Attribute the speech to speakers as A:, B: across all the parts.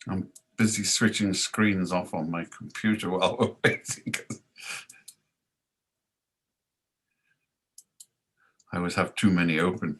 A: I'm busy switching screens off on my computer while we're waiting. I always have too many open.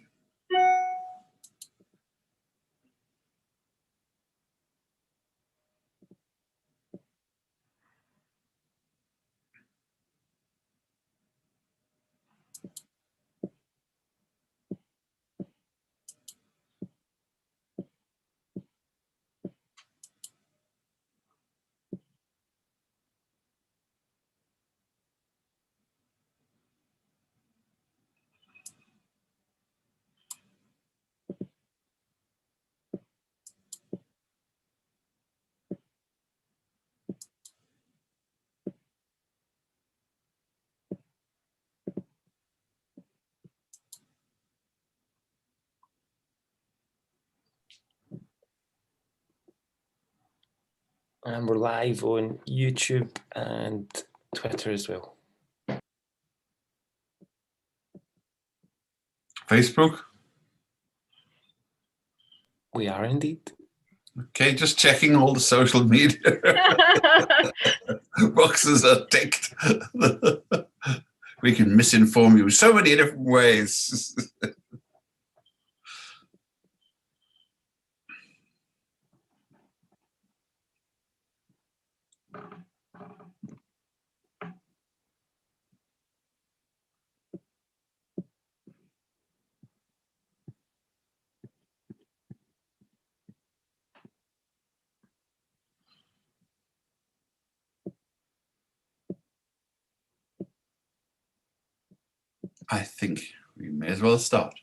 B: And we're live on YouTube and Twitter as well.
A: Facebook?
B: We are indeed.
A: Okay, just checking all the social media boxes are ticked. We can misinform you so many different ways. I think we may as well start.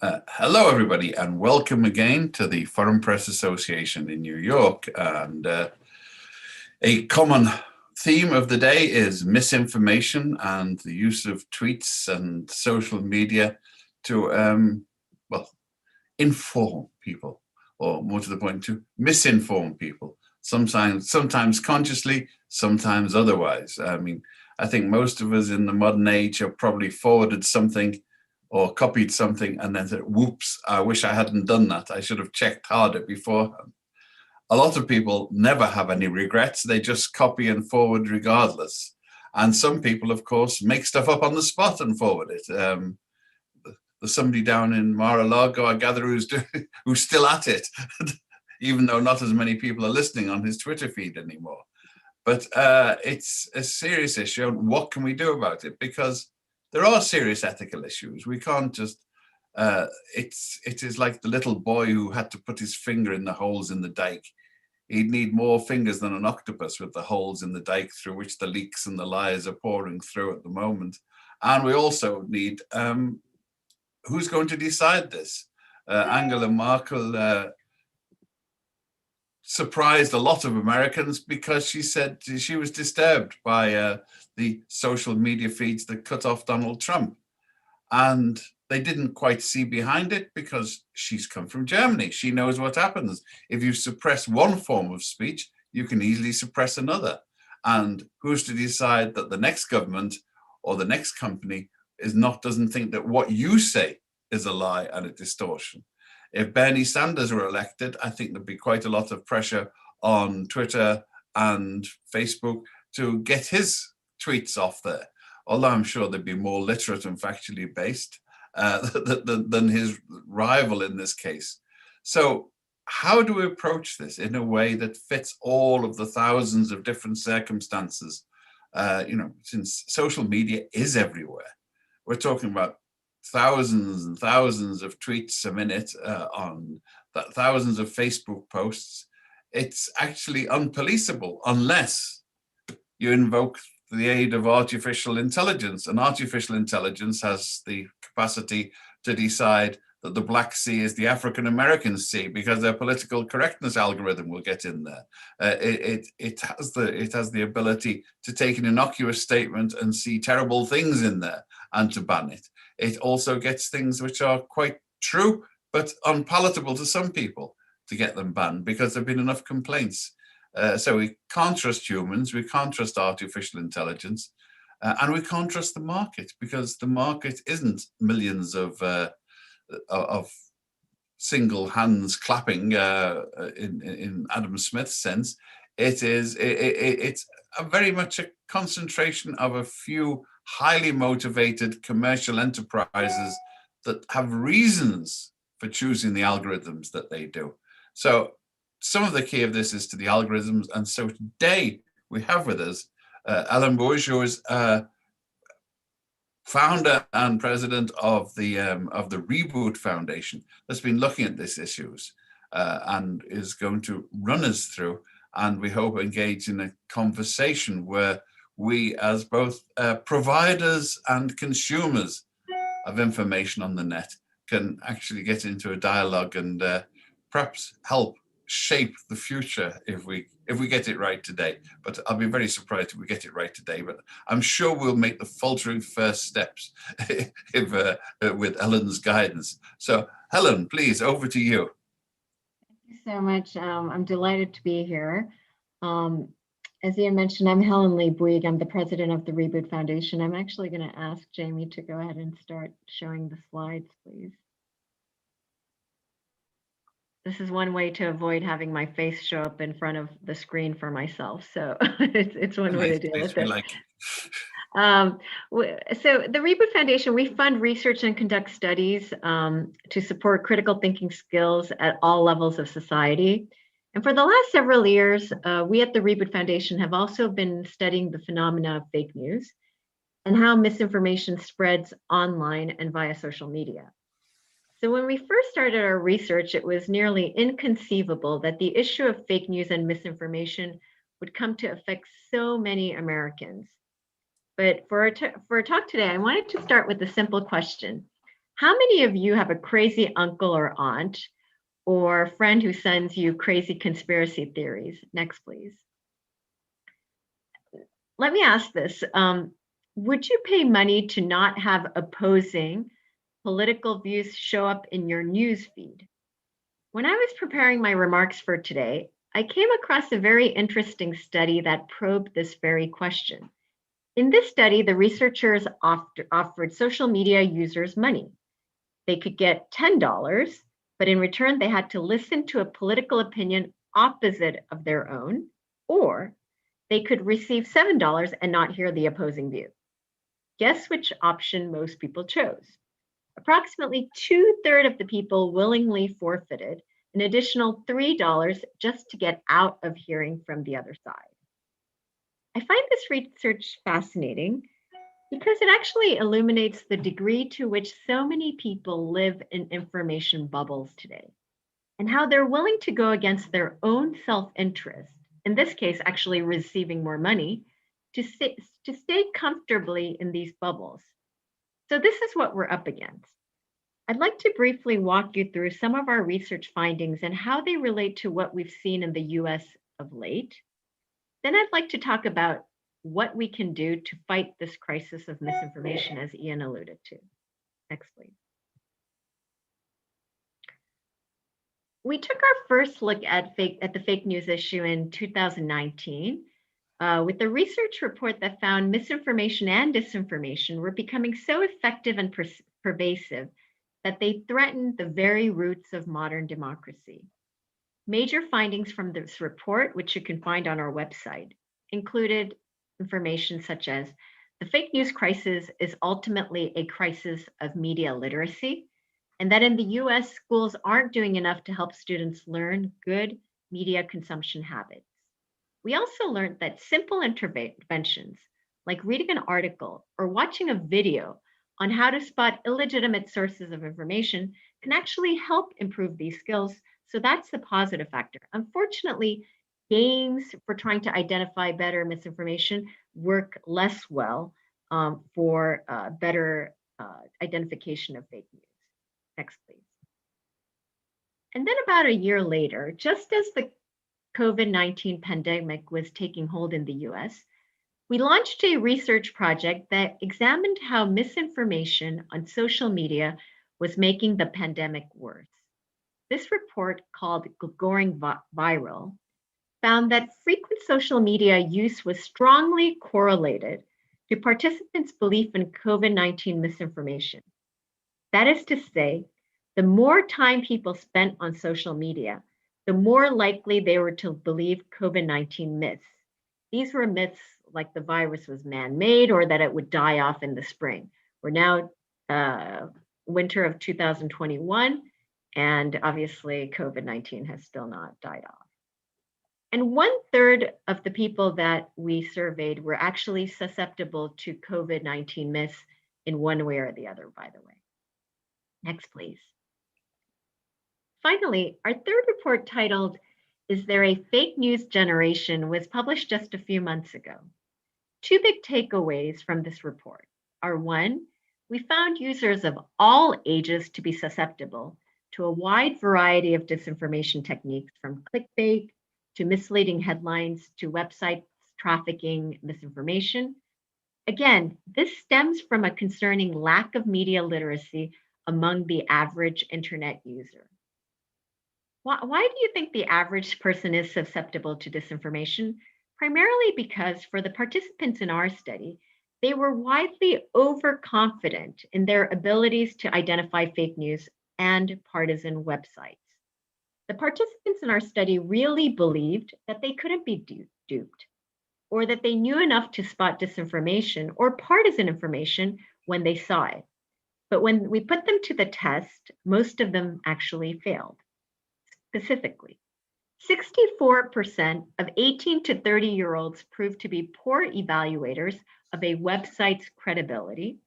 A: Hello, everybody, and welcome again to the Foreign Press Association in New York. And a common theme of the day is misinformation and the use of tweets and social media to, well, inform people, or more to the point, to misinform people. Sometimes consciously, sometimes otherwise. I mean, I think most of us in the modern age have probably forwarded something or copied something and then said, whoops, I wish I hadn't done that. I should have checked harder beforehand. A lot of people never have any regrets. They just copy and forward regardless. And some people, of course, make stuff up on the spot and forward it. There's somebody down in Mar-a-Lago, I gather, who's still at it, even though not as many people are listening on his Twitter feed anymore. But it's a serious issue. And what can we do about it? Because there are serious ethical issues. We can't just, it is like the little boy who had to put his finger in the holes in the dike. He'd need more fingers than an octopus with the holes in the dike through which the leaks and the lies are pouring through at the moment. And we also need, who's going to decide this? Angela Merkel surprised a lot of Americans because she said she was disturbed by the social media feeds that cut off Donald Trump. And they didn't quite see behind it because she's come from Germany. She knows what happens. If you suppress one form of speech, you can easily suppress another. And who's to decide that the next government or the next company doesn't think that what you say is a lie and a distortion? If Bernie Sanders were elected, I think there'd be quite a lot of pressure on Twitter and Facebook to get his tweets off there. Although I'm sure they'd be more literate and factually based than his rival in this case. So how do we approach this in a way that fits all of the thousands of different circumstances? Since social media is everywhere, we're talking about thousands and thousands of tweets a minute on thousands of Facebook posts. It's actually unpoliceable unless you invoke the aid of artificial intelligence. And artificial intelligence has the capacity to decide that the Black Sea is the African-American Sea because their political correctness algorithm will get in there. It has the ability to take an innocuous statement and see terrible things in there and to ban it. It also gets things which are quite true, but unpalatable to some people to get them banned because there have been enough complaints. So we can't trust humans, we can't trust artificial intelligence, and we can't trust the market because the market isn't millions of single hands clapping in Adam Smith's sense. It's very much a concentration of a few highly motivated commercial enterprises that have reasons for choosing the algorithms that they do. So some of the key of this is to the algorithms. And so today we have with us Helen Bouygues, who is founder and president of the Reboot Foundation, that's been looking at these issues and is going to run us through, and we hope engage in a conversation where we, as both providers and consumers of information on the net, can actually get into a dialogue and perhaps help shape the future if we get it right today. But I'll be very surprised if we get it right today, but I'm sure we'll make the faltering first steps if, with Helen's guidance. So Helen, please, over to you.
C: Thank you so much. I'm delighted to be here. As Ian mentioned, I'm Helen Lee Bouygues. I'm the president of the Reboot Foundation. I'm actually going to ask Jamie to go ahead and start showing the slides, please. This is one way to avoid having my face show up in front of the screen for myself. So it's one way to deal with it. So the Reboot Foundation, we fund research and conduct studies to support critical thinking skills at all levels of society. And for the last several years, we at the Reboot Foundation have also been studying the phenomena of fake news and how misinformation spreads online and via social media. So when we first started our research, it was nearly inconceivable that the issue of fake news and misinformation would come to affect so many Americans. But for our talk today, I wanted to start with a simple question. How many of you have a crazy uncle or aunt or friend who sends you crazy conspiracy theories? Next, please. Let me ask this. Would you pay money to not have opposing political views show up in your news feed? When I was preparing my remarks for today, I came across a very interesting study that probed this very question. In this study, the researchers offered social media users money. They could get $10, but in return, they had to listen to a political opinion opposite of their own, or they could receive $7 and not hear the opposing view. Guess which option most people chose? Approximately 2/3 of the people willingly forfeited an additional $3 just to get out of hearing from the other side. I find this research fascinating because it actually illuminates the degree to which so many people live in information bubbles today, and how they're willing to go against their own self-interest, in this case, actually receiving more money, to stay comfortably in these bubbles. So this is what we're up against. I'd like to briefly walk you through some of our research findings and how they relate to what we've seen in the US of late. Then I'd like to talk about what we can do to fight this crisis of misinformation, as Ian alluded to. Next, please. We took our first look at the fake news issue in 2019 with a research report that found misinformation and disinformation were becoming so effective and pervasive that they threatened the very roots of modern democracy. Major findings from this report, which you can find on our website, included information such as the fake news crisis is ultimately a crisis of media literacy, and that in the US, schools aren't doing enough to help students learn good media consumption habits. We also learned that simple interventions, like reading an article or watching a video on how to spot illegitimate sources of information, can actually help improve these skills. So that's the positive factor. Unfortunately, games for trying to identify better misinformation work less well for better identification of fake news. Next, please. And then about a year later, just as the COVID-19 pandemic was taking hold in the US, we launched a research project that examined how misinformation on social media was making the pandemic worse. This report, called Going Viral, found that frequent social media use was strongly correlated to participants' belief in COVID-19 misinformation. That is to say, The more time people spent on social media, the more likely they were to believe COVID-19 myths. These were myths like the virus was man-made or that it would die off in the spring. We're now winter of 2021, and obviously COVID-19 has still not died off. And 1/3 of the people that we surveyed were actually susceptible to COVID-19 myths in one way or the other, by the way. Next, please. Finally, our third report, titled, "Is There a Fake News Generation?" was published just a few months ago. Two big takeaways from this report are: one, we found users of all ages to be susceptible to a wide variety of disinformation techniques, from clickbait to misleading headlines to website trafficking misinformation. Again, this stems from a concerning lack of media literacy among the average internet user. Why do you think the average person is susceptible to disinformation? Primarily because for the participants in our study, they were widely overconfident in their abilities to identify fake news and partisan websites. The participants in our study really believed that they couldn't be duped, or that they knew enough to spot disinformation or partisan information when they saw it. But when we put them to the test, most of them actually failed. Specifically, 64% of 18 to 30-year-olds proved to be poor evaluators of a website's credibility,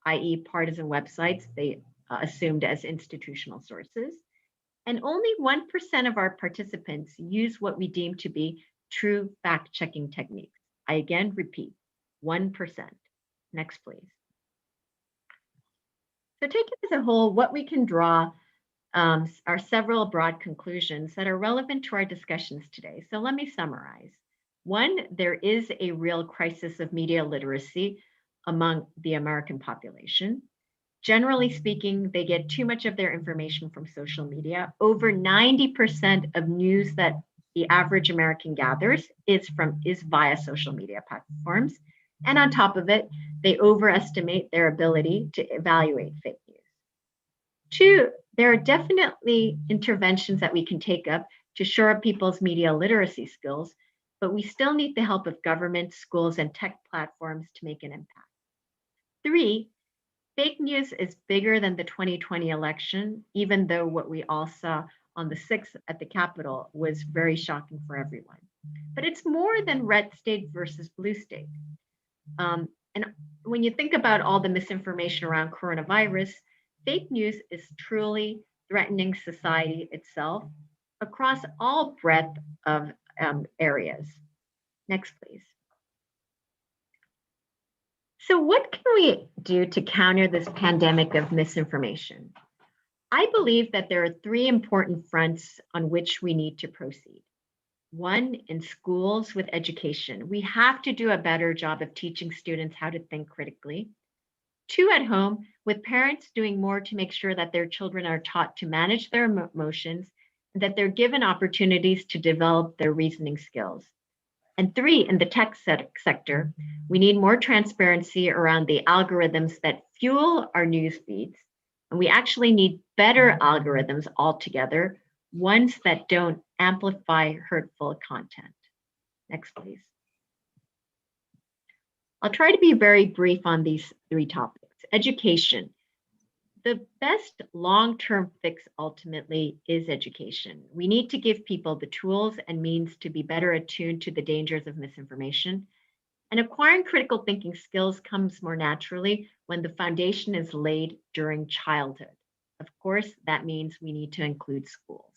C: i.e. partisan websites they assumed as institutional sources. And only 1% of our participants use what we deem to be true fact-checking techniques. I again repeat, 1%. Next, please. So taken as a whole, what we can draw are several broad conclusions that are relevant to our discussions today. So let me summarize. One, there is a real crisis of media literacy among the American population. Generally speaking, they get too much of their information from social media. Over 90% of news that the average American gathers is via social media platforms. And on top of it, they overestimate their ability to evaluate fake news. Two, there are definitely interventions that we can take up to shore up people's media literacy skills, but we still need the help of government, schools, and tech platforms to make an impact. Three, fake news is bigger than the 2020 election, even though what we all saw on the 6th at the Capitol was very shocking for everyone. But it's more than red state versus blue state. And when you think about all the misinformation around coronavirus, fake news is truly threatening society itself across all breadth of areas. Next, please. So what can we do to counter this pandemic of misinformation? I believe that there are three important fronts on which we need to proceed. One, in schools with education. We have to do a better job of teaching students how to think critically. Two, at home, with parents doing more to make sure that their children are taught to manage their emotions and that they're given opportunities to develop their reasoning skills. And three, in the tech sector, we need more transparency around the algorithms that fuel our news feeds. And we actually need better algorithms altogether, ones that don't amplify hurtful content. Next, please. I'll try to be very brief on these three topics. Education. The best long-term fix ultimately is education. We need to give people the tools and means to be better attuned to the dangers of misinformation. And acquiring critical thinking skills comes more naturally when the foundation is laid during childhood. Of course, that means we need to include schools.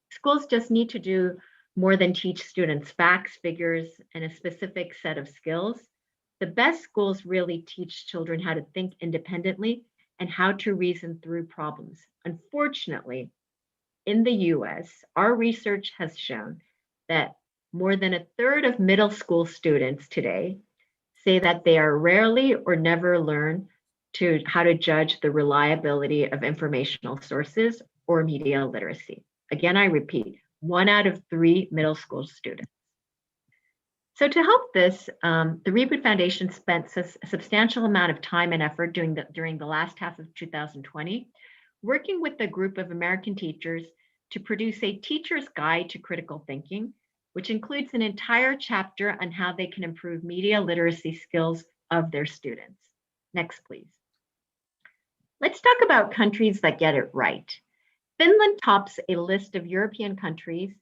C: Schools just need to do more than teach students facts, figures, and a specific set of skills. The best schools really teach children how to think independently and how to reason through problems. Unfortunately, in the US, our research has shown that more than 1/3 of middle school students today say that they are rarely or never learn how to judge the reliability of informational sources or media literacy. Again, I repeat, 1 out of 3 middle school students. So to help this, the Reboot Foundation spent a substantial amount of time and effort during the last half of 2020, working with a group of American teachers to produce a teacher's guide to critical thinking, which includes an entire chapter on how they can improve media literacy skills of their students. Next, please. Let's talk about countries that get it right. Finland tops a list of European countries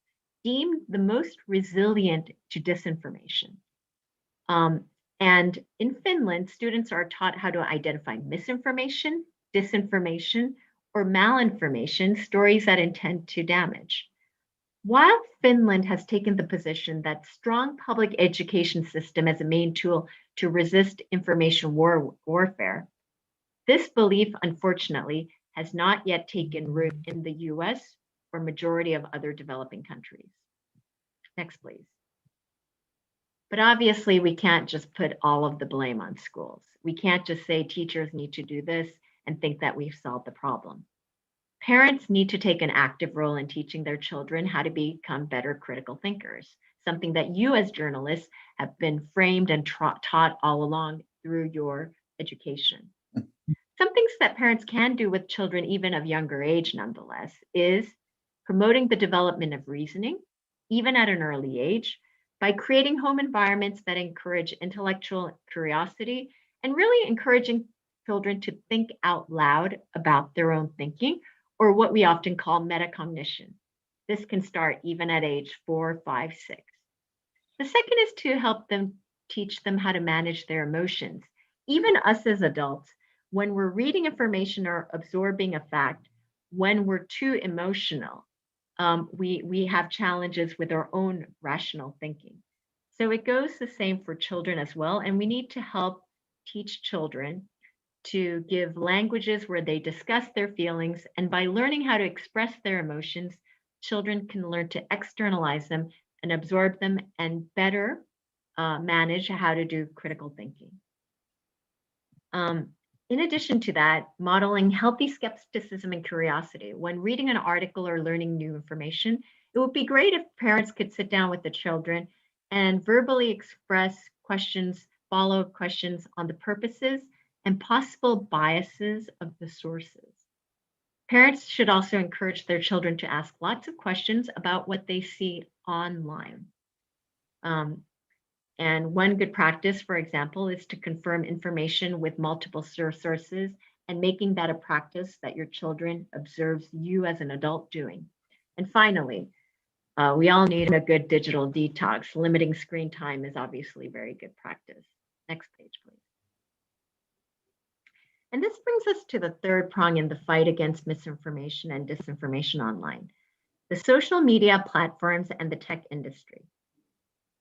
C: deemed the most resilient to disinformation. And in Finland, students are taught how to identify misinformation, disinformation, or malinformation, stories that intend to damage. While Finland has taken the position that strong public education system as a main tool to resist information warfare, this belief, unfortunately, has not yet taken root in the US or majority of other developing countries. Next, please. But obviously, we can't just put all of the blame on schools. We can't just say teachers need to do this and think that we've solved the problem. Parents need to take an active role in teaching their children how to become better critical thinkers, something that you as journalists have been framed and taught all along through your education. Some things that parents can do with children, even of younger age, nonetheless, is promoting the development of reasoning, even at an early age, by creating home environments that encourage intellectual curiosity and really encouraging children to think out loud about their own thinking, or what we often call metacognition. This can start even at age 4, 5, 6. The second is to help them teach them how to manage their emotions. Even us as adults, when we're reading information or absorbing a fact, when we're too emotional, we have challenges with our own rational thinking. So it goes the same for children as well. And we need to help teach children to give languages where they discuss their feelings. And by learning how to express their emotions, children can learn to externalize them and absorb them and better manage how to do critical thinking. In addition to that, modeling healthy skepticism and curiosity. When reading an article or learning new information, it would be great if parents could sit down with the children and verbally express questions, follow-up questions on the purposes and possible biases of the sources. Parents should also encourage their children to ask lots of questions about what they see online. And one good practice, for example, is to confirm information with multiple sources and making that a practice that your children observes you as an adult doing. And finally, we all need a good digital detox. Limiting screen time is obviously very good practice. Next page, please. And this brings us to the third prong in the fight against misinformation and disinformation online, the social media platforms and the tech industry.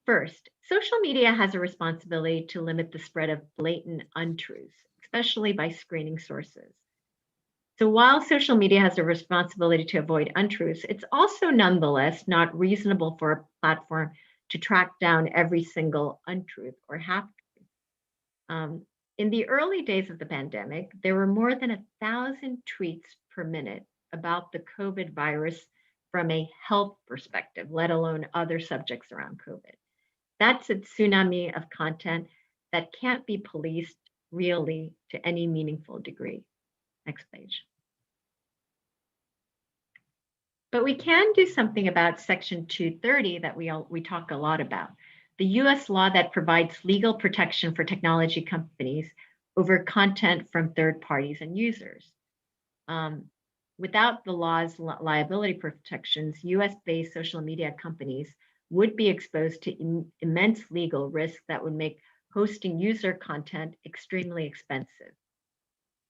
C: First, social media has a responsibility to limit the spread of blatant untruths, especially by screening sources. So while social media has a responsibility to avoid untruths, it's also nonetheless not reasonable for a platform to track down every single untruth or half-truth. In the early days of the pandemic, there were more than 1,000 tweets per minute about the COVID virus from a health perspective, let alone other subjects around COVID. That's a tsunami of content that can't be policed really to any meaningful degree. Next page. But we can do something about Section 230 that we talk a lot about, the US law that provides legal protection for technology companies over content from third parties and users. Without the law's liability protections, US-based social media companies would be exposed to immense legal risk that would make hosting user content extremely expensive.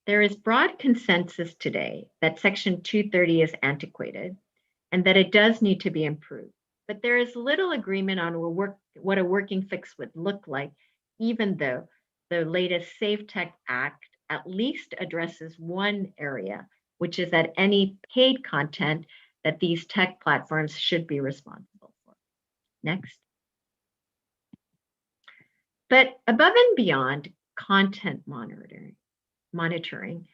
C: There is broad consensus today that Section 230 is antiquated and that it does need to be improved. But there is little agreement on what a working fix would look like, even though the latest Safe Tech Act at least addresses one area, which is that any paid content that these tech platforms should be responsible for. Next. But above and beyond content monitoring,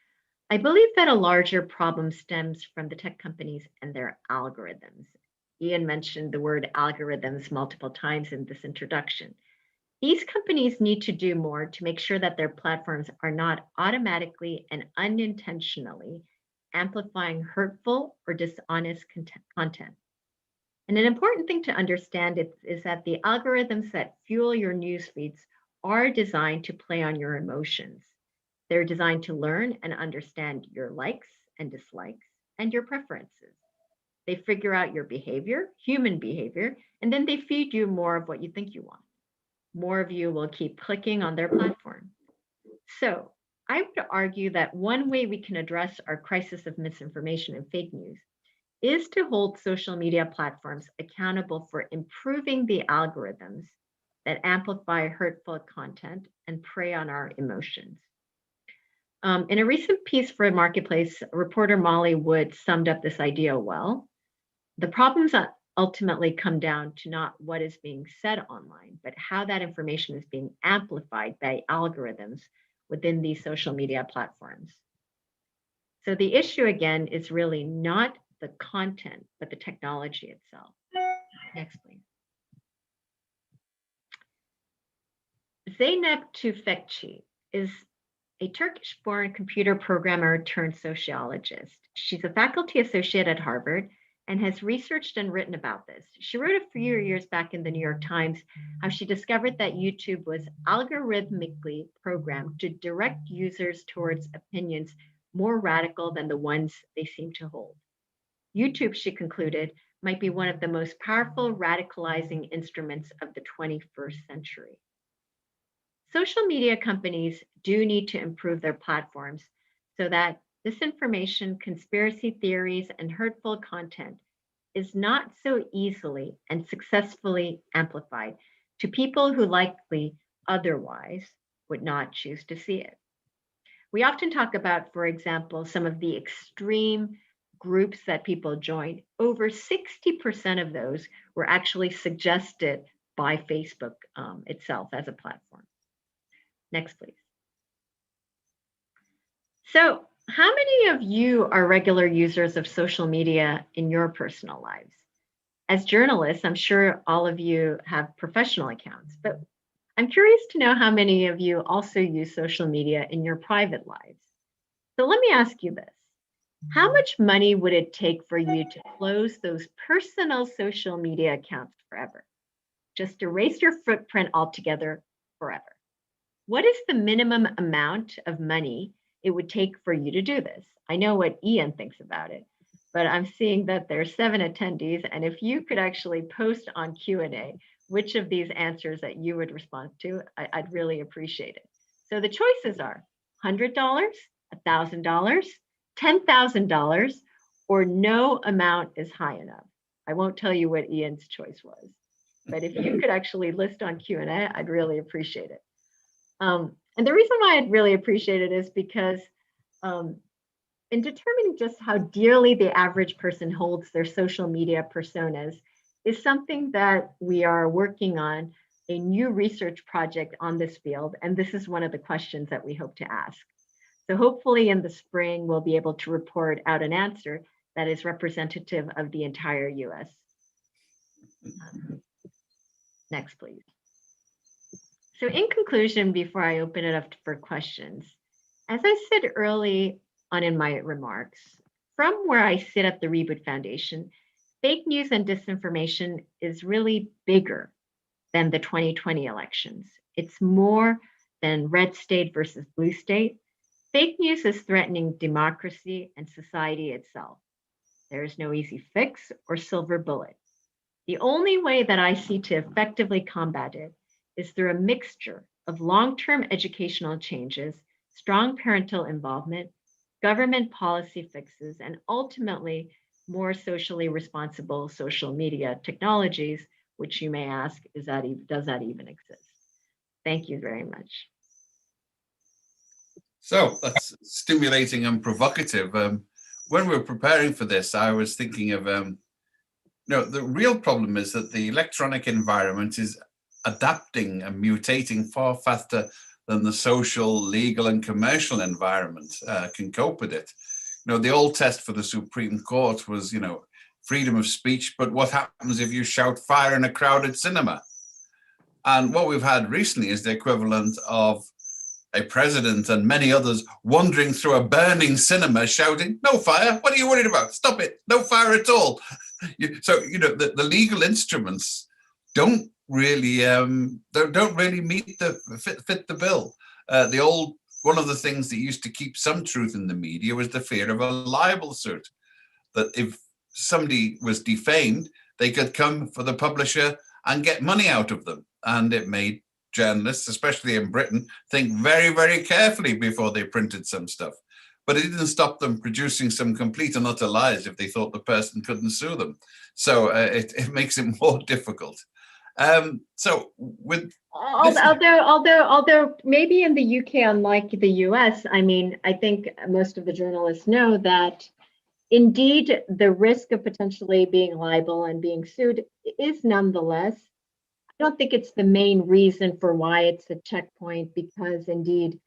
C: I believe that a larger problem stems from the tech companies and their algorithms. Ian mentioned the word algorithms multiple times in this introduction. These companies need to do more to make sure that their platforms are not automatically and unintentionally amplifying hurtful or dishonest content. And an important thing to understand is that the algorithms that fuel your news feeds are designed to play on your emotions. They're designed to learn and understand your likes and dislikes and your preferences. They figure out your behavior, human behavior, and then they feed you more of what you think you want. More of you will keep clicking on their platform. So I would argue that one way we can address our crisis of misinformation and fake news is to hold social media platforms accountable for improving the algorithms that amplify hurtful content and prey on our emotions. In a recent piece for Marketplace, reporter Molly Wood summed up this idea well. The problems ultimately come down to not what is being said online, but how that information is being amplified by algorithms within these social media platforms. So the issue again is really not the content, but the technology itself. Next, please. Zeynep Tufekci is a Turkish-born computer programmer turned sociologist. She's a faculty associate at Harvard and has researched and written about this. She wrote a few years back in the New York Times how she discovered that YouTube was algorithmically programmed to direct users towards opinions more radical than the ones they seem to hold. YouTube, she concluded, might be one of the most powerful radicalizing instruments of the 21st century. Social media companies do need to improve their platforms so that disinformation, conspiracy theories, and hurtful content is not so easily and successfully amplified to people who likely otherwise would not choose to see it. We often talk about, for example, some of the extreme groups that people joined. Over 60% of those were actually suggested by Facebook itself as a platform. Next, please. So, how many of you are regular users of social media in your personal lives? As journalists, I'm sure all of you have professional accounts, but I'm curious to know how many of you also use social media in your private lives. So let me ask you this. How much money would it take for you to close those personal social media accounts forever? Just erase your footprint altogether forever. What is the minimum amount of money it would take for you to do this? I know what Ian thinks about it, but I'm seeing that there's 7 attendees, and if you could actually post on Q&A which of these answers that you would respond to, I'd really appreciate it. So the choices are $100, $1,000, $10,000, or no amount is high enough. I won't tell you what Ian's choice was, but if you could actually list on Q&A, I'd really appreciate it. And the reason why I'd really appreciate it is because in determining just how dearly the average person holds their social media personas is something that we are working on a new research project on this field. And this is one of the questions that we hope to ask. So hopefully in the spring, we'll be able to report out an answer that is representative of the entire US. Next, please. So in conclusion, before I open it up for questions, as I said early on in my remarks, from where I sit at the Reboot Foundation, fake news and disinformation is really bigger than the 2020 elections. It's more than red state versus blue state. Fake news is threatening democracy and society itself. There is no easy fix or silver bullet. The only way that I see to effectively combat it is through a mixture of long-term educational changes, strong parental involvement, government policy fixes, and ultimately more socially responsible social media technologies, which you may ask, does that even exist? Thank you very much.
A: So that's stimulating and provocative. When we were preparing for this, I was thinking of, the real problem is that the electronic environment is adapting and mutating far faster than the social, legal, and commercial environment can cope with it. The old test for the Supreme Court was, freedom of speech, but what happens if you shout fire in a crowded cinema? And what we've had recently is the equivalent of a president and many others wandering through a burning cinema shouting, "No fire, what are you worried about? Stop it, no fire at all." So, the legal instruments don't really meet fit the bill. One of the things that used to keep some truth in the media was the fear of a libel suit, that if somebody was defamed, they could come for the publisher and get money out of them. And it made journalists, especially in Britain, think very, very carefully before they printed some stuff. But it didn't stop them producing some complete and utter lies if they thought the person couldn't sue them. So it makes it more difficult. So with
C: although maybe in the UK, unlike the US, I mean, I think most of the journalists know that indeed the risk of potentially being liable and being sued is nonetheless. I don't think it's the main reason for why it's a checkpoint, because indeed,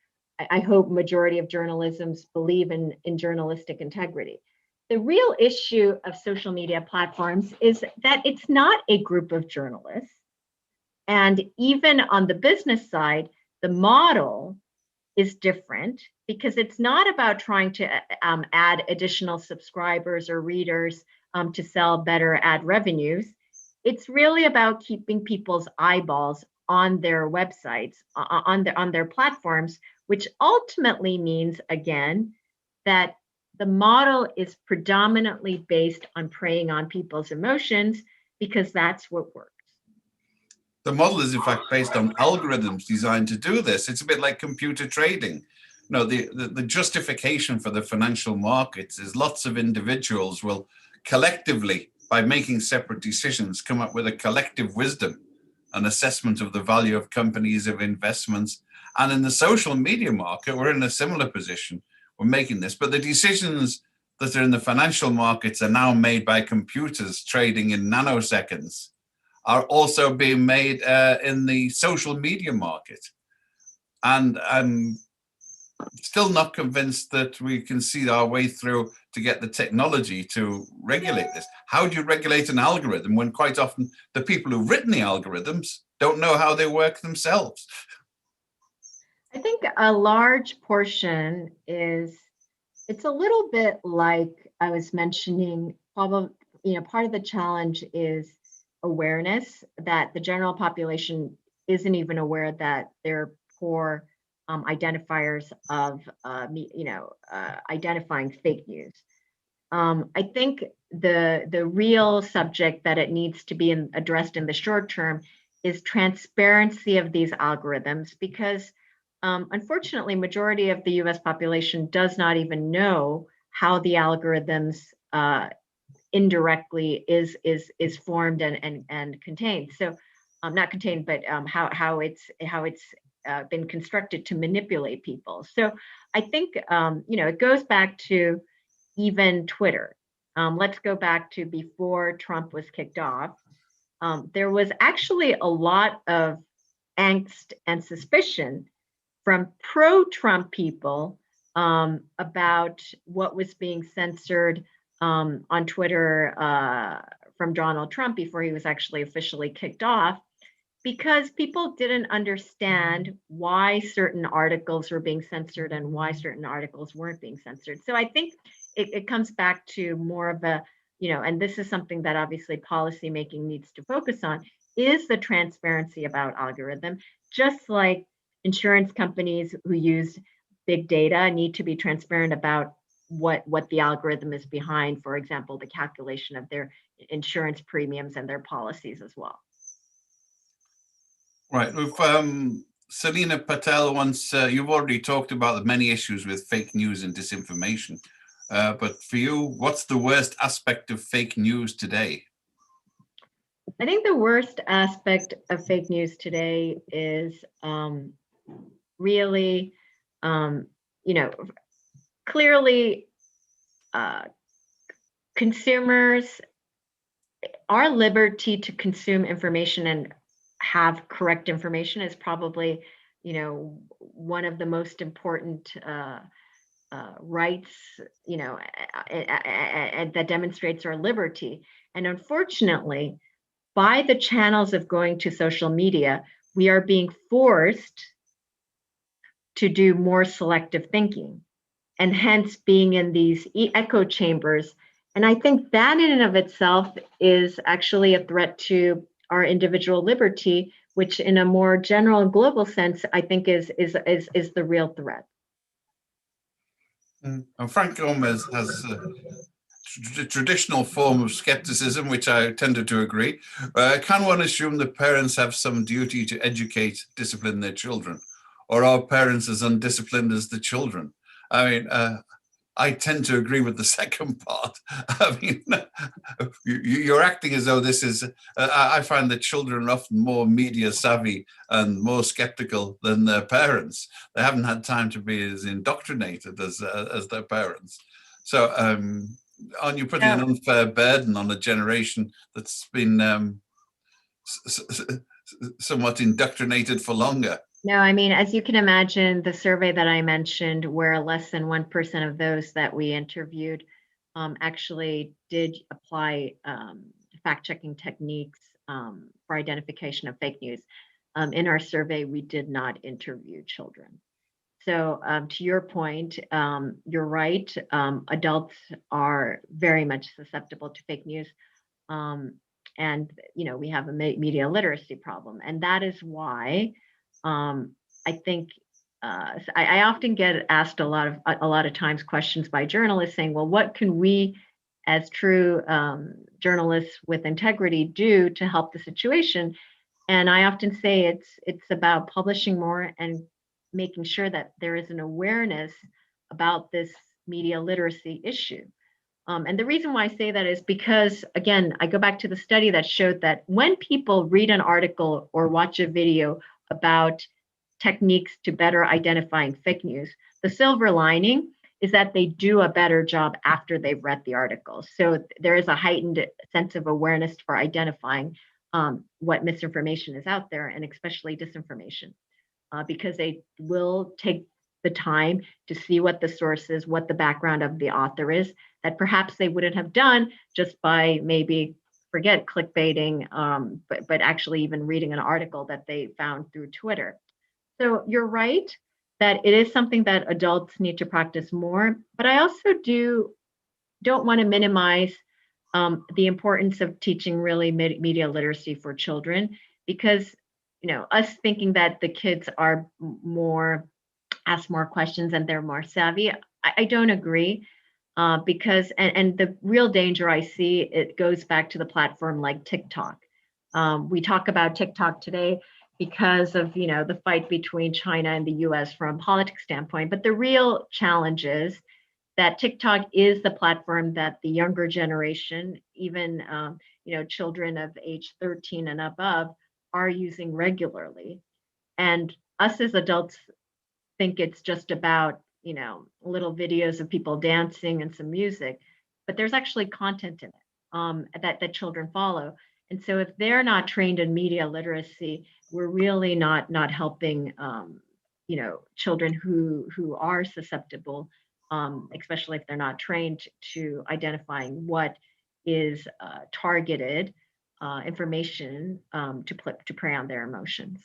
C: I hope majority of journalisms believe in journalistic integrity. The real issue of social media platforms is that it's not a group of journalists. And even on the business side, the model is different, because it's not about trying to add additional subscribers or readers to sell better ad revenues. It's really about keeping people's eyeballs on their websites, on their platforms, which ultimately means, again, that the model is predominantly based on preying on people's emotions, because that's what works.
A: The model is in fact based on algorithms designed to do this. It's a bit like computer trading. The justification for the financial markets is lots of individuals will collectively, by making separate decisions, come up with a collective wisdom, an assessment of the value of companies, of investments. And in the social media market, we're in a similar position. We're making this, but the decisions that are in the financial markets are now made by computers trading in nanoseconds, are also being made in the social media market. And I'm still not convinced that we can see our way through to get the technology to regulate this. How do you regulate an algorithm when quite often the people who've written the algorithms don't know how they work themselves?
C: I think a large portion is, it's a little bit like I was mentioning, probably, part of the challenge is awareness, that the general population isn't even aware that they're poor identifiers of identifying fake news. I think the real subject that it needs to be addressed in the short term is transparency of these algorithms, because unfortunately, majority of the U.S. population does not even know how the algorithms indirectly is formed and contained. So not contained, but how it's been constructed to manipulate people. So I think it goes back to even Twitter. Let's go back to before Trump was kicked off. There was actually a lot of angst and suspicion from pro-Trump people about what was being censored on Twitter from Donald Trump before he was actually officially kicked off, because people didn't understand why certain articles were being censored and why certain articles weren't being censored. So I think it comes back to more of a, and this is something that obviously policymaking needs to focus on, is the transparency about algorithm, just like insurance companies who use big data need to be transparent about what the algorithm is behind, for example, the calculation of their insurance premiums and their policies as well.
A: Right. With Selena Patel once, you've already talked about the many issues with fake news and disinformation. But for you, what's the worst aspect of fake news today?
C: I think the worst aspect of fake news today is really, clearly consumers, our liberty to consume information and have correct information is probably, one of the most important rights, that demonstrates our liberty. And unfortunately, by the channels of going to social media, we are being forced to do more selective thinking, and hence being in these echo chambers. And I think that in and of itself is actually a threat to our individual liberty, which in a more general and global sense, I think is the real threat.
A: And Frank Gomez has a traditional form of skepticism, which I tended to agree. Can one assume that parents have some duty to educate, discipline their children? Or are parents as undisciplined as the children? I mean, I tend to agree with the second part. I mean, you're acting as though this is, I find that children are often more media savvy and more skeptical than their parents. They haven't had time to be as indoctrinated as their parents. So aren't you putting an unfair burden on a generation that's been somewhat indoctrinated for longer?
C: No, I mean, as you can imagine, the survey that I mentioned, where less than 1% of those that we interviewed actually did apply fact-checking techniques for identification of fake news. In our survey, we did not interview children. So to your point, you're right. Adults are very much susceptible to fake news. And, we have a media literacy problem. And that is why I think I often get asked a lot of times questions by journalists saying, well, what can we as true journalists with integrity do to help the situation? And I often say it's about publishing more and making sure that there is an awareness about this media literacy issue. And the reason why I say that is because, again, I go back to the study that showed that when people read an article or watch a video about techniques to better identifying fake news, the silver lining is that they do a better job after they've read the article. So there is a heightened sense of awareness for identifying what misinformation is out there, and especially disinformation, because they will take the time to see what the source is, what the background of the author is, that perhaps they wouldn't have done just by maybe, forget clickbaiting, but actually even reading an article that they found through Twitter. So you're right that it is something that adults need to practice more, but I also don't want to minimize the importance of teaching really media literacy for children, because us thinking that the kids are ask more questions and they're more savvy, I don't agree, because and the real danger I see, it goes back to the platform like TikTok. We talk about TikTok today because of the fight between China and the US from a politics standpoint, but the real challenge is that TikTok is the platform that the younger generation, even children of age 13 and above, are using regularly. And us as adults think it's just about little videos of people dancing and some music, but there's actually content in it that children follow. And so if they're not trained in media literacy, we're really not helping children who are susceptible, especially if they're not trained to identifying what is targeted information to prey on their emotions.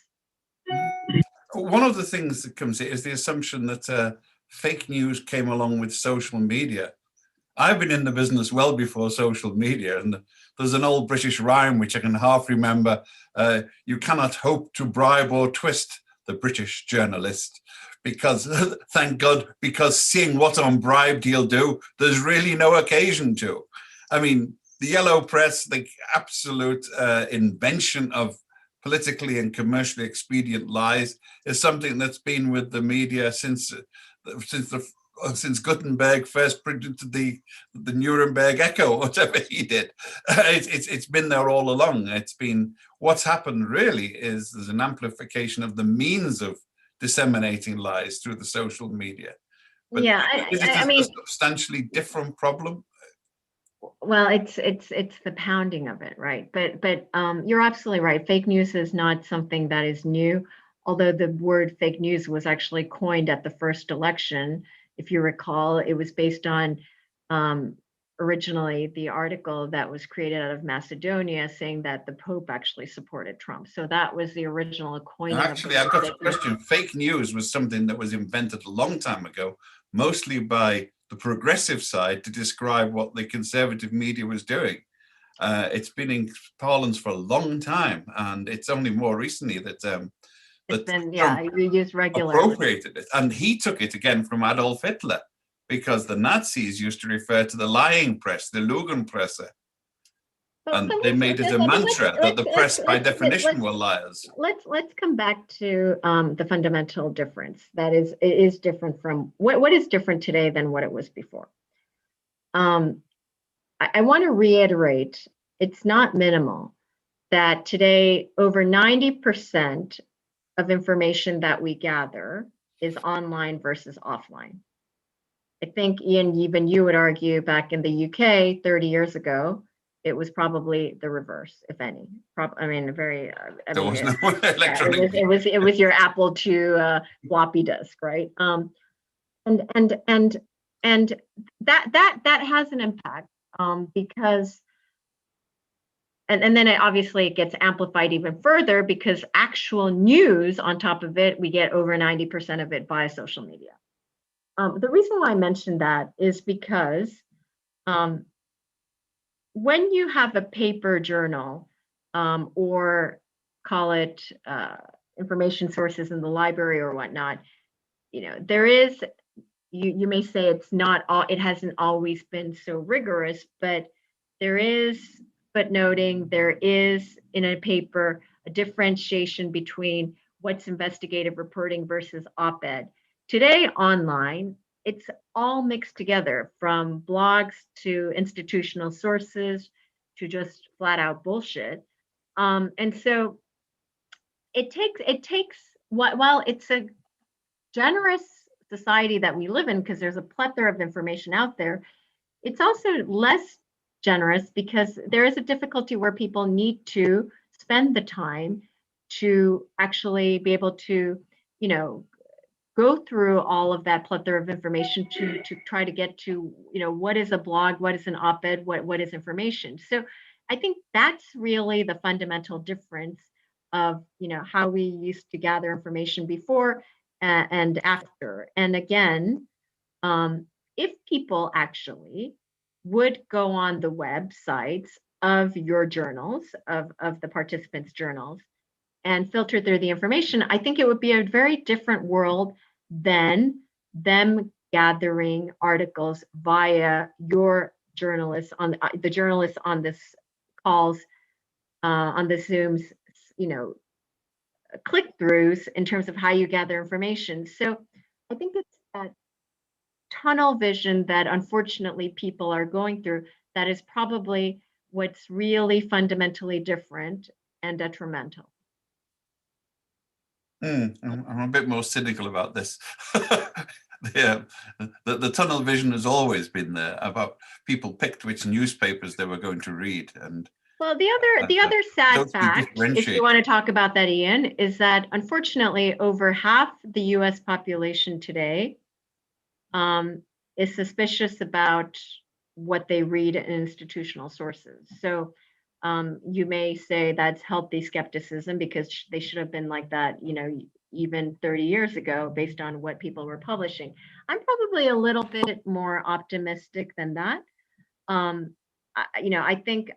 A: One of the things that comes here is the assumption that fake news came along with social media. I've been in the business well before social media, and there's an old British rhyme which I can half remember. You cannot hope to bribe or twist the British journalist, because thank God, because seeing what unbribed he'll do, there's really no occasion to. I mean, the yellow press, the absolute invention of politically and commercially expedient lies, is something that's been with the media since Gutenberg first printed the Nuremberg Echo, whatever he did. It's been there all along. It's been, what's happened really is there's an amplification of the means of disseminating lies through the social media. But
C: yeah,
A: I mean, a substantially different problem.
C: Well, it's the pounding of it, right? But you're absolutely right. Fake news is not something that is new, although the word fake news was actually coined at the first election. If you recall, it was based on originally the article that was created out of Macedonia saying that the Pope actually supported Trump. So that was the original coining.
A: Actually, I've got a question. Fake news was something that was invented a long time ago, mostly by the progressive side to describe what the conservative media was doing. It's been in parlance for a long time, and it's only more recently that
C: we use regularly.
A: Appropriated it, and he took it again from Adolf Hitler, because the Nazis used to refer to the lying press, the Lügenpresse, and they made it a mantra that the press, by definition, were liars.
C: Let's come back to the fundamental difference. That is, it is different from what is different today than what it was before. I want to reiterate, it's not minimal that today over 90% of information that we gather is online versus offline. I think, Ian, even you would argue back in the UK 30 years ago, it was probably the reverse, if any.
A: There was no electronic.
C: It was your Apple II floppy disk, right? And that has an impact because. And then obviously it gets amplified even further because actual news on top of it, we get over 90% of it via social media. The reason why I mentioned that is because when you have a paper journal or call it information sources in the library or whatnot, there is, you may say it hasn't always been so rigorous, but there is footnoting, there is in a paper a differentiation between what's investigative reporting versus op-ed. Today online, it's all mixed together, from blogs to institutional sources to just flat out bullshit. And so it takes while it's a generous society that we live in, because there's a plethora of information out there, it's also less generous because there is a difficulty where people need to spend the time to actually be able to, go through all of that plethora of information to try to get to, what is a blog, what is an op-ed, what is information. So I think that's really the fundamental difference of, how we used to gather information before and after. And again, if people actually would go on the websites of your journals, of the participants' journals, and filter through the information, I think it would be a very different world than them gathering articles via your journalists on the journalists on this calls, on the Zooms, click-throughs in terms of how you gather information. So I think it's that tunnel vision that unfortunately people are going through that is probably what's really fundamentally different and detrimental.
A: I'm a bit more cynical about this. The tunnel vision has always been there, about people picked which newspapers they were going to read. And
C: well, the other sad fact, if you want to talk about that, Ian, is that unfortunately over half the US population today is suspicious about what they read in institutional sources. So you may say that's healthy skepticism because they should have been like that, even 30 years ago, based on what people were publishing. I'm probably a little bit more optimistic than that. I think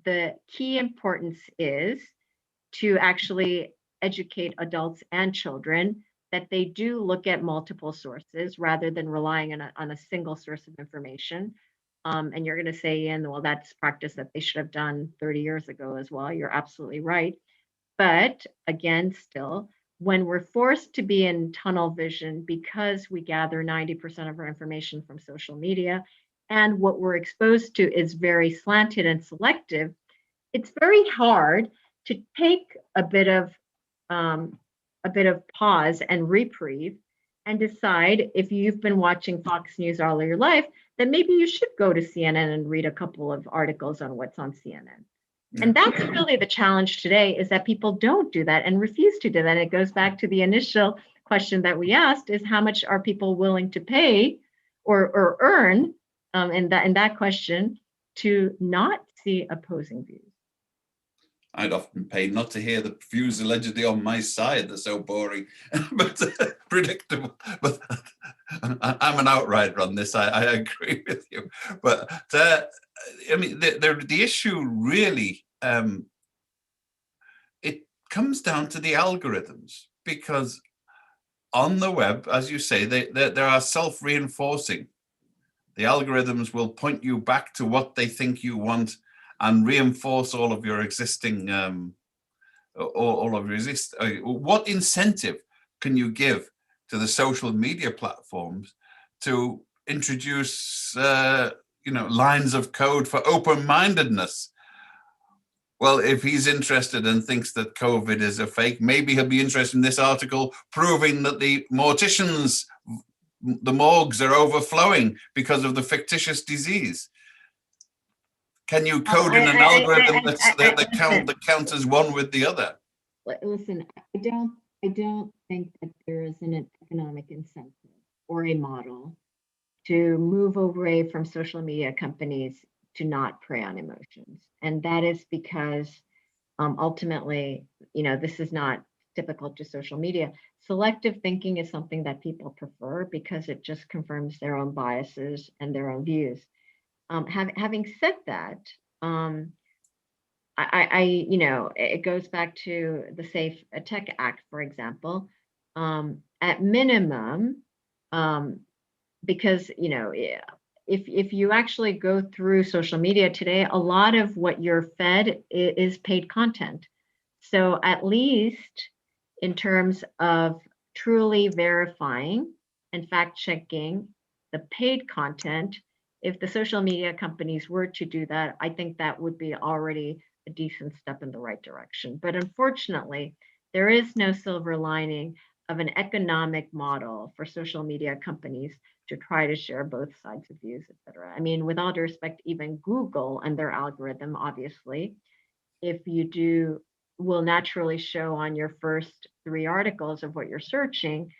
C: the key importance is to actually educate adults and children that they do look at multiple sources rather than relying on a single source of information. And you're going to say, Ian, well, that's practice that they should have done 30 years ago as well. You're absolutely right. But again, still, when we're forced to be in tunnel vision because we gather 90% of our information from social media, and what we're exposed to is very slanted and selective, it's very hard to take a bit of pause and reprieve and decide, if you've been watching Fox News all of your life, then maybe you should go to CNN and read a couple of articles on what's on CNN. And that's really the challenge today, is that people don't do that and refuse to do that. It goes back to the initial question that we asked, is how much are people willing to pay or earn in that question to not see opposing views.
A: I'd often pay not to hear the views allegedly on my side. They're so boring, but predictable. But I'm an outrider on this. I agree with you. But I mean, the issue really, it comes down to the algorithms, because on the web, as you say, they are self-reinforcing. The algorithms will point you back to what they think you want and reinforce all of your existing, what incentive can you give to the social media platforms to introduce, lines of code for open-mindedness? Well, if he's interested and thinks that COVID is a fake, maybe he'll be interested in this article proving that the morticians, the morgues are overflowing because of the fictitious disease. Can you code in an algorithm that counters one with the other?
C: Listen, I don't think that there is an economic incentive or a model to move away from social media companies to not prey on emotions. And that is because ultimately, this is not typical to social media. Selective thinking is something that people prefer because it just confirms their own biases and their own views. Having said that, it goes back to the Safe Tech Act, for example. At minimum, because if you actually go through social media today, a lot of what you're fed is paid content. So at least in terms of truly verifying and fact checking the paid content, if the social media companies were to do that, I think that would be already a decent step in the right direction. But unfortunately, there is no silver lining of an economic model for social media companies to try to share both sides of views, et cetera. I mean, with all due respect, even Google and their algorithm, obviously, if you do, will naturally show on your first 3 articles of what you're searching,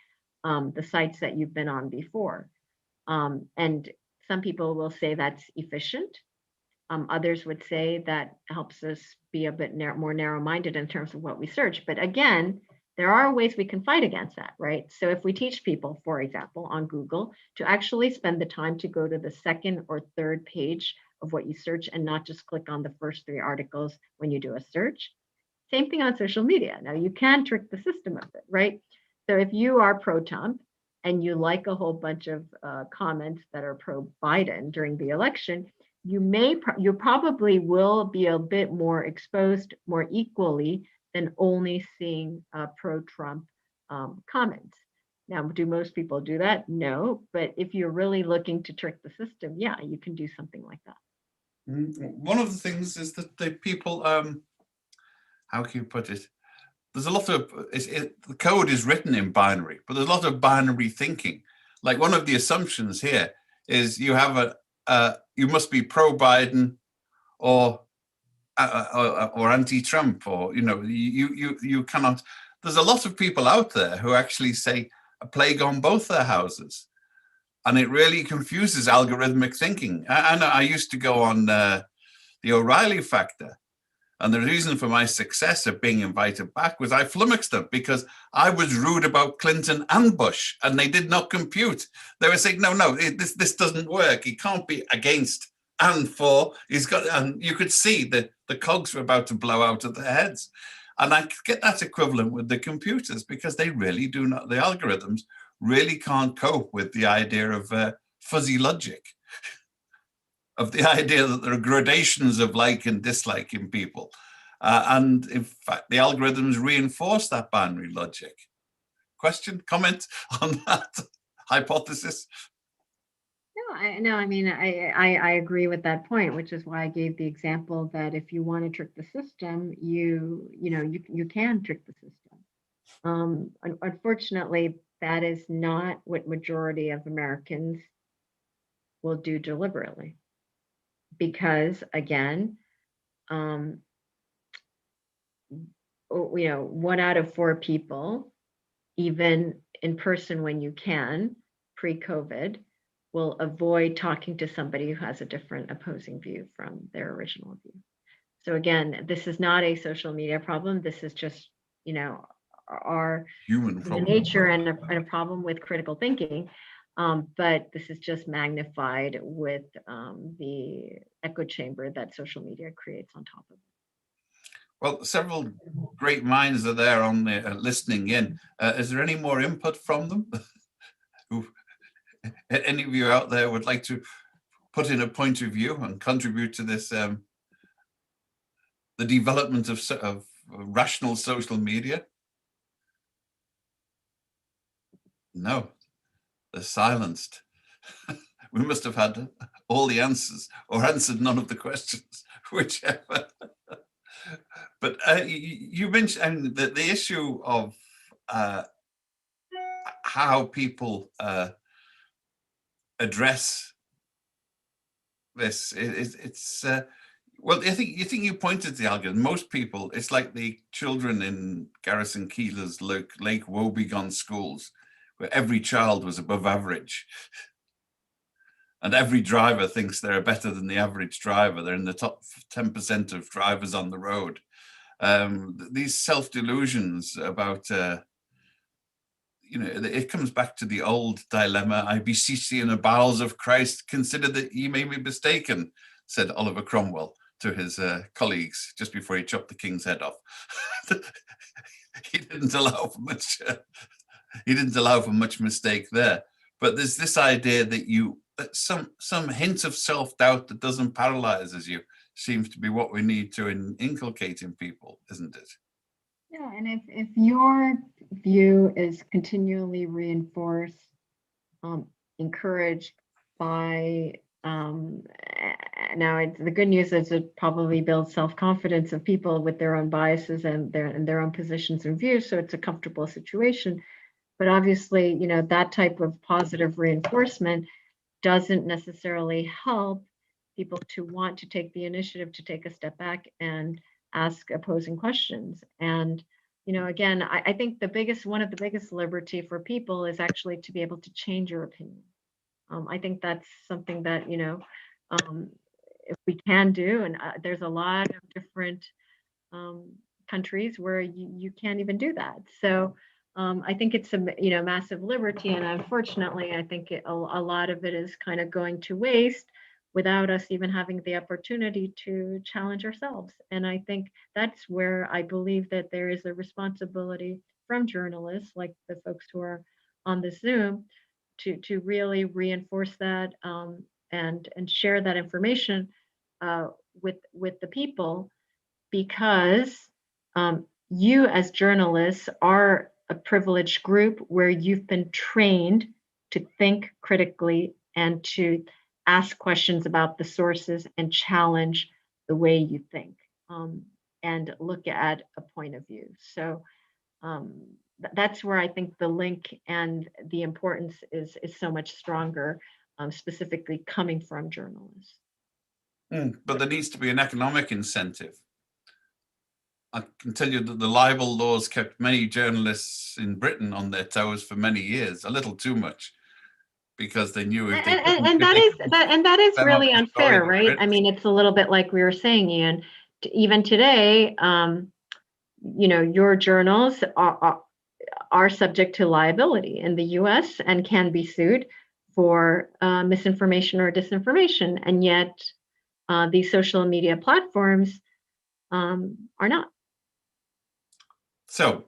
C: the sites that you've been on before. And some people will say that's efficient. Others would say that helps us be a bit more narrow-minded in terms of what we search. But again, there are ways we can fight against that, right? So if we teach people, for example, on Google, to actually spend the time to go to the second or third page of what you search and not just click on the first 3 articles when you do a search. Same thing on social media. Now you can trick the system of it, right? So if you are pro-Trump and you like a whole bunch of comments that are pro-Biden during the election, you probably will be a bit more exposed more equally than only seeing pro-Trump comments. Now, do most people do that? No, but if you're really looking to trick the system, yeah, you can do something like that.
A: One of the things is that the people, how can you put it? There's a lot of, the code is written in binary, but there's a lot of binary thinking. Like one of the assumptions here is you have you must be pro-Biden or anti-Trump, or you cannot. There's a lot of people out there who actually say a plague on both their houses, and it really confuses algorithmic thinking. I used to go on the O'Reilly factor, and the reason for my success of being invited back was I flummoxed them because I was rude about Clinton and Bush, and they did not compute. They were saying, no, this doesn't work. He can't be against and for. And you could see that the cogs were about to blow out of their heads. And I get that equivalent with the computers, because they really do not, the algorithms really can't cope with the idea of fuzzy logic, of the idea that there are gradations of like and dislike in people. And in fact, the algorithms reinforce that binary logic. Question, comment on that hypothesis?
C: No, I mean, I agree with that point, which is why I gave the example that if you want to trick the system, you can trick the system. Unfortunately, that is not what majority of Americans will do deliberately. Because again, 1 out of 4 people, even in person when you can, pre-COVID, will avoid talking to somebody who has a different opposing view from their original view. So again, this is not a social media problem. This is just, our
A: Human
C: human
A: problem.
C: nature and a problem with critical thinking. But this is just magnified with the echo chamber that social media creates on top of it.
A: Well, several great minds are there on the listening in. Is there any more input from them? Any of you out there would like to put in a point of view and contribute to this, the development of rational social media? No, they're silenced. We must have had all the answers or answered none of the questions, whichever. But you mentioned the issue of how people address this. It's well, I think you pointed to the algorithm. Most people, it's like the children in Garrison Keillor's Lake Wobegon schools, where every child was above average. And every driver thinks they're better than the average driver. They're in the top 10% of drivers on the road. These self-delusions about, it comes back to the old dilemma. I beseech thee in the bowels of Christ, consider that ye may be mistaken, said Oliver Cromwell to his colleagues just before he chopped the king's head off. He didn't allow for much. He didn't allow for much mistake there. But there's this idea that some hint of self-doubt that doesn't paralyze you seems to be what we need to inculcate in people, isn't it?
C: Yeah, and if your view is continually reinforced, encouraged by, now the good news is it probably builds self-confidence of people with their own biases and their own positions and views, so it's a comfortable situation. But obviously, that type of positive reinforcement doesn't necessarily help people to want to take the initiative to take a step back and ask opposing questions. And, again, I think one of the biggest liberty for people is actually to be able to change your opinion. I think that's something that, if we can do, and there's a lot of different countries where you can't even do that. So I think it's a massive liberty, and unfortunately, I think a lot of it is kind of going to waste without us even having the opportunity to challenge ourselves. And I think that's where I believe that there is a responsibility from journalists, like the folks who are on the Zoom, to really reinforce that and share that information with the people, because you as journalists are a privileged group where you've been trained to think critically and to ask questions about the sources and challenge the way you think, and look at a point of view. So that's where I think the link and the importance is so much stronger, specifically coming from journalists.
A: But there needs to be an economic incentive. I can tell you that the libel laws kept many journalists in Britain on their toes for many years, a little too much, because they knew if they
C: that is really unfair, right? I mean, it's a little bit like we were saying, Ian. Even today, your journals are subject to liability in the U.S. and can be sued for misinformation or disinformation, and yet these social media platforms are not.
A: So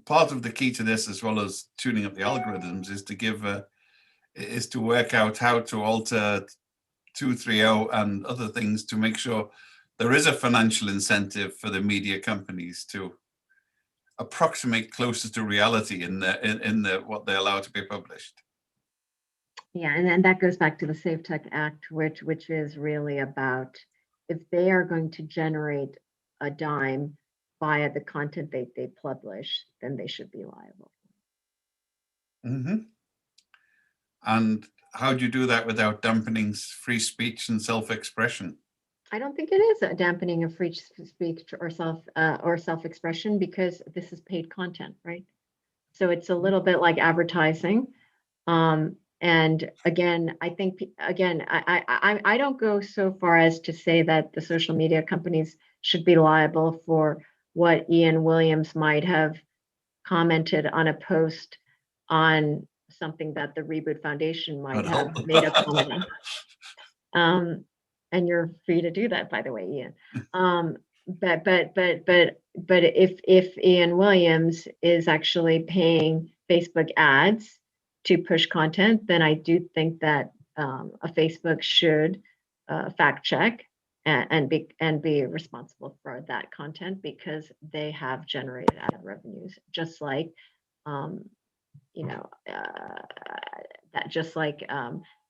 A: part of the key to this, as well as tuning up the algorithms, is to work out how to alter 230 and other things to make sure there is a financial incentive for the media companies to approximate closer to reality in what they allow to be published.
C: Yeah, and that goes back to the Safe Tech Act, which is really about, if they are going to generate a dime via the content they publish, then they should be liable.
A: Mm-hmm. And how do you do that without dampening free speech and self-expression?
C: I don't think it is a dampening of free speech or self-expression, because this is paid content, right? So it's a little bit like advertising. And again, I think, again, I don't go so far as to say that the social media companies should be liable for what Ian Williams might have commented on a post on something that the Reboot Foundation might have made a comment on. And you're free to do that, by the way, Ian. But if Ian Williams is actually paying Facebook ads to push content, then I do think that a Facebook should fact check and be responsible for that content, because they have generated ad revenues, just like that just like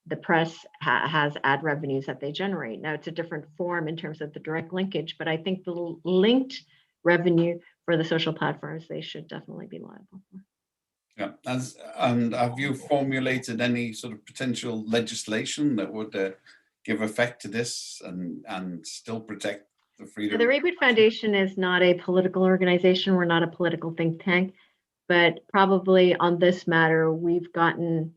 C: the press has ad revenues that they generate. Now it's a different form in terms of the direct linkage, but I think the linked revenue for the social platforms, they should definitely be liable for.
A: Yeah, and have you formulated any sort of potential legislation that would give effect to this and still protect the freedom?
C: The Reboot Foundation is not a political organization. We're not a political think tank, but probably on this matter, we've gotten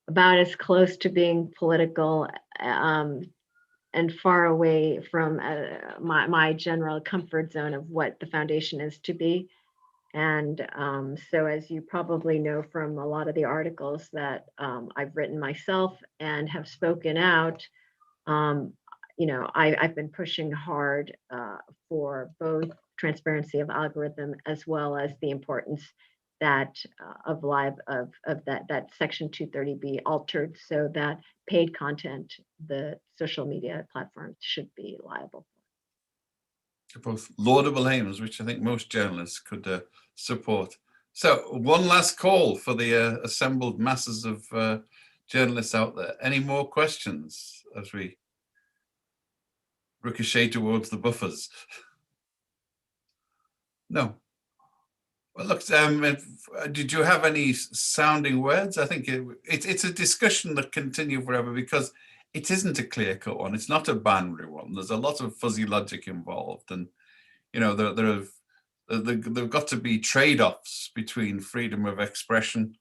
C: about as close to being political and far away from my general comfort zone of what the foundation is to be. And so, as you probably know from a lot of the articles that I've written myself and have spoken out, I've been pushing hard for both transparency of algorithm as well as the importance that of that section 230 be altered so that paid content, the social media platforms should be liable.
A: Both laudable aims, which I think most journalists could support. So one last call for the assembled masses of journalists out there. Any more questions as we ricochet towards the buffers? No. Well, look, did you have any sounding words? I think it's a discussion that continue forever, because it isn't a clear-cut one. It's not a binary one. There's a lot of fuzzy logic involved, and there've got to be trade-offs between freedom of expression.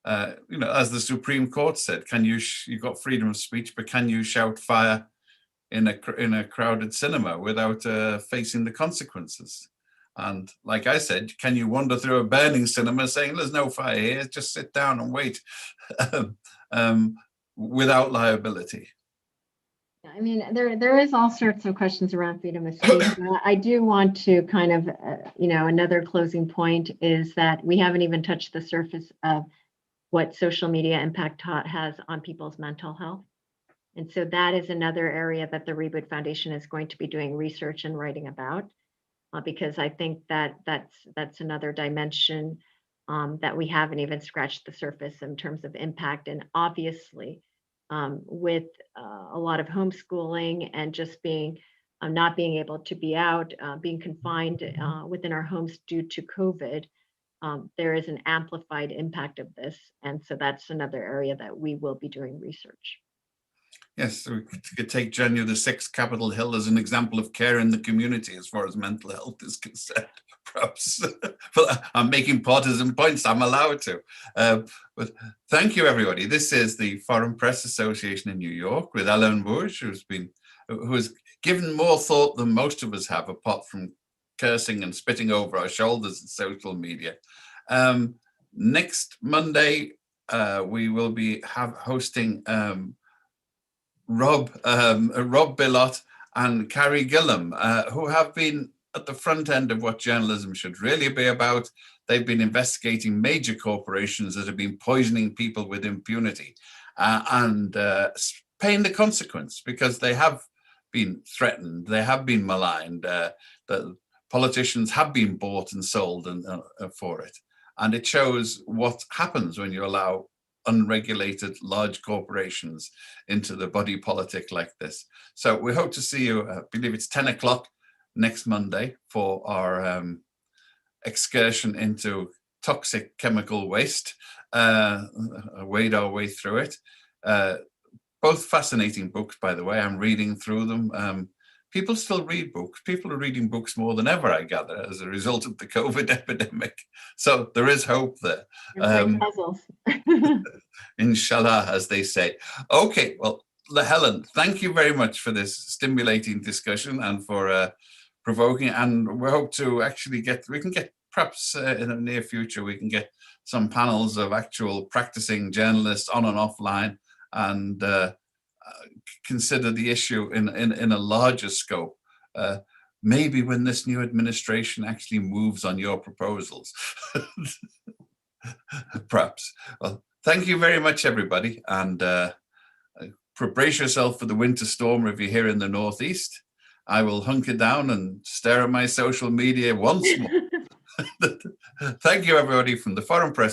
A: As the Supreme Court said, you've got freedom of speech, but can you shout fire in a crowded cinema without facing the consequences? And like I said, can you wander through a burning cinema saying there's no fire here, just sit down and wait, without liability?
C: I mean, there is all sorts of questions around freedom of speech. I do want to kind of, another closing point is that we haven't even touched the surface of what social media impact has on people's mental health. And so that is another area that the Reboot Foundation is going to be doing research and writing about, because I think that that's another dimension that we haven't even scratched the surface in terms of impact. And obviously, with a lot of homeschooling and just being not being able to be out, being confined within our homes due to COVID, there is an amplified impact of this. And so that's another area that we will be doing research. Yes,
A: so we could take January the 6th, Capitol Hill, as an example of care in the community as far as mental health is concerned, perhaps. But I'm making partisan points, I'm allowed to. But thank you, everybody. This is the Foreign Press Association in New York with Helen Bouygues, who has given more thought than most of us have, apart from cursing and spitting over our shoulders in social media. Next Monday, we will be hosting Rob Billot and Carrie Gillam, who have been at the front end of what journalism should really be about. They've been investigating major corporations that have been poisoning people with impunity and paying the consequence, because they have been threatened, they have been maligned, that politicians have been bought and sold for it. And it shows what happens when you allow unregulated large corporations into the body politic like this. So we hope to see you, I believe it's 10 o'clock next Monday, for our excursion into toxic chemical waste, wade our way through it. Both fascinating books, by the way. I'm reading through them. people still read books. People are reading books more than ever, I gather, as a result of the COVID epidemic. So there is hope there.
C: Puzzles.
A: Inshallah, as they say. Okay, well, Helen, thank you very much for this stimulating discussion and for provoking. And we hope to actually we can get perhaps in the near future, we can get some panels of actual practicing journalists on and offline and consider the issue in a larger scope. Maybe when this new administration actually moves on your proposals. Perhaps. Well, thank you very much, everybody. And brace yourself for the winter storm if you're here in the Northeast. I will hunker down and stare at my social media once more. Thank you, everybody, from the Foreign Press